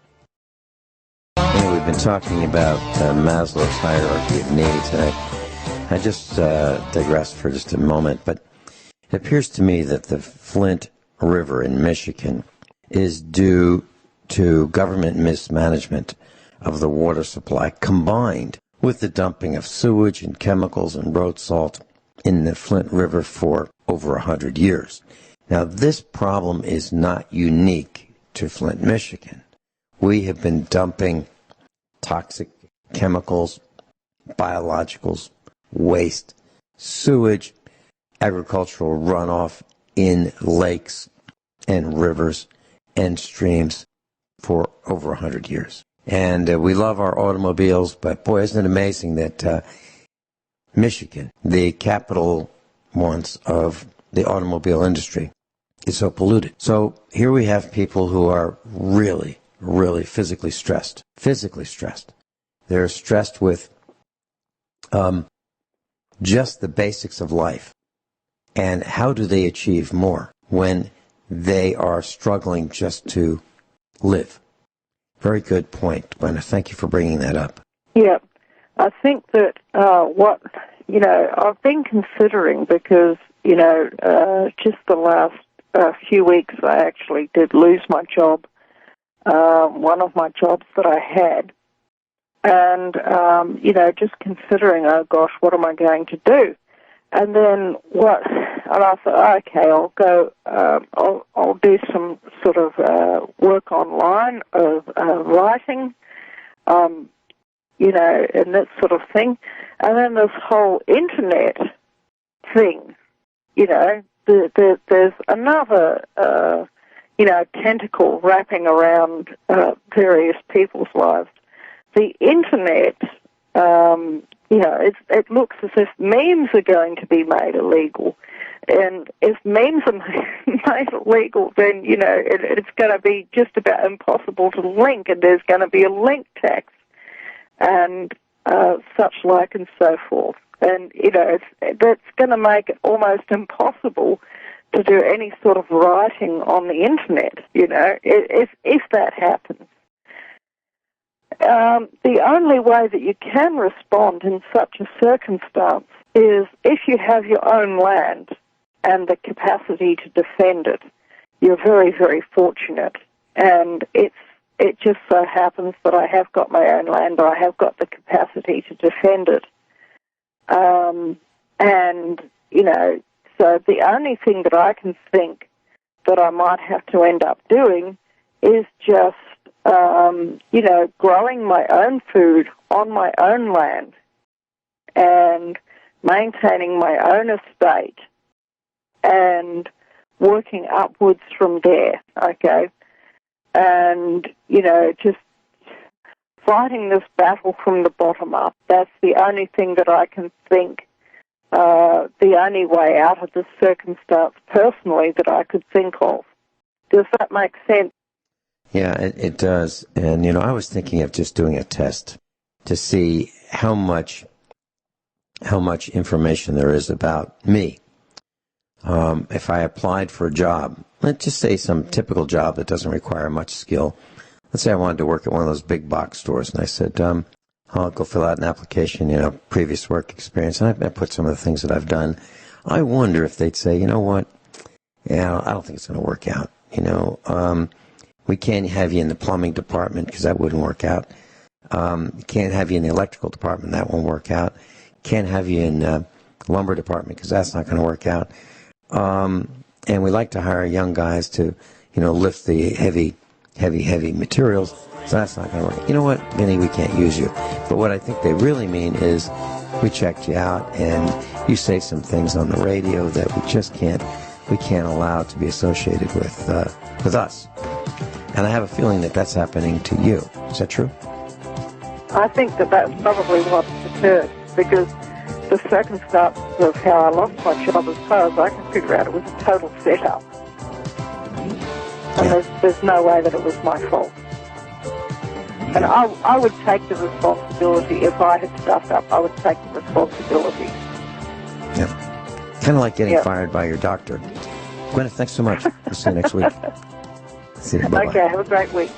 Anyway, we've been talking about Maslow's hierarchy of needs, and I just digress for just a moment, but it appears to me that the Flint River in Michigan is due to government mismanagement of the water supply combined with the dumping of sewage and chemicals and road salt in the Flint River for over 100 years. Now, this problem is not unique to Flint, Michigan. We have been dumping toxic chemicals, biologicals, waste, sewage, agricultural runoff in lakes and rivers and streams for over 100 years. And we love our automobiles, but boy, isn't it amazing that Michigan, the capital once of the automobile industry, is so polluted. So here we have people who are really, really physically stressed. They're stressed with just the basics of life. And how do they achieve more when they are struggling just to live? Very good point, Gwen. Thank you for bringing that up. Yeah. I think that what I've been considering because, just the last few weeks I actually did lose my job, one of my jobs that I had. And, just considering, oh gosh, what am I going to do? And then and I thought, okay, I'll go, I'll do some sort of work online of writing, and that sort of thing. And then this whole internet thing, there's another, tentacle wrapping around various people's lives. The internet, it looks as if memes are going to be made illegal. And if memes are made illegal, then, it's going to be just about impossible to link, and there's going to be a link tax and such like and so forth. And, that's going to make it almost impossible to do any sort of writing on the internet, if that happens. The only way that you can respond in such a circumstance is if you have your own land and the capacity to defend it. You're very, very fortunate. And it just so happens that I have got my own land, I have got the capacity to defend it. So the only thing that I can think that I might have to end up doing is just growing my own food on my own land and maintaining my own estate and working upwards from there, okay? And, just fighting this battle from the bottom up. That's the only thing that I can think, the only way out of this circumstance personally that I could think of. Does that make sense? Yeah, it does. And, I was thinking of just doing a test to see how much information there is about me. If I applied for a job, let's just say some typical job that doesn't require much skill. Let's say I wanted to work at one of those big box stores, and I said, I'll go fill out an application, previous work experience, and I put some of the things that I've done. I wonder if they'd say, you know what, yeah, I don't think it's going to work out. We can't have you in the plumbing department because that wouldn't work out. Can't have you in the electrical department, that won't work out. Can't have you in the lumber department because that's not going to work out. And we like to hire young guys to, lift the heavy materials, so that's not going to work. You know what, Vinny, we can't use you. But what I think they really mean is we checked you out and you say some things on the radio that we can't allow to be associated with us. And I have a feeling that that's happening to you. Is that true? I think that that's probably what's occurred, because the circumstances of how I lost my job, as far as I can figure out, it was a total setup. And there's no way that it was my fault. And I would take the responsibility. If I had stuffed up, I would take the responsibility. Yeah. Kind of like getting fired by your doctor. Guineith, thanks so much. We'll see you next week. See you. Bye-bye. Okay, have a great week.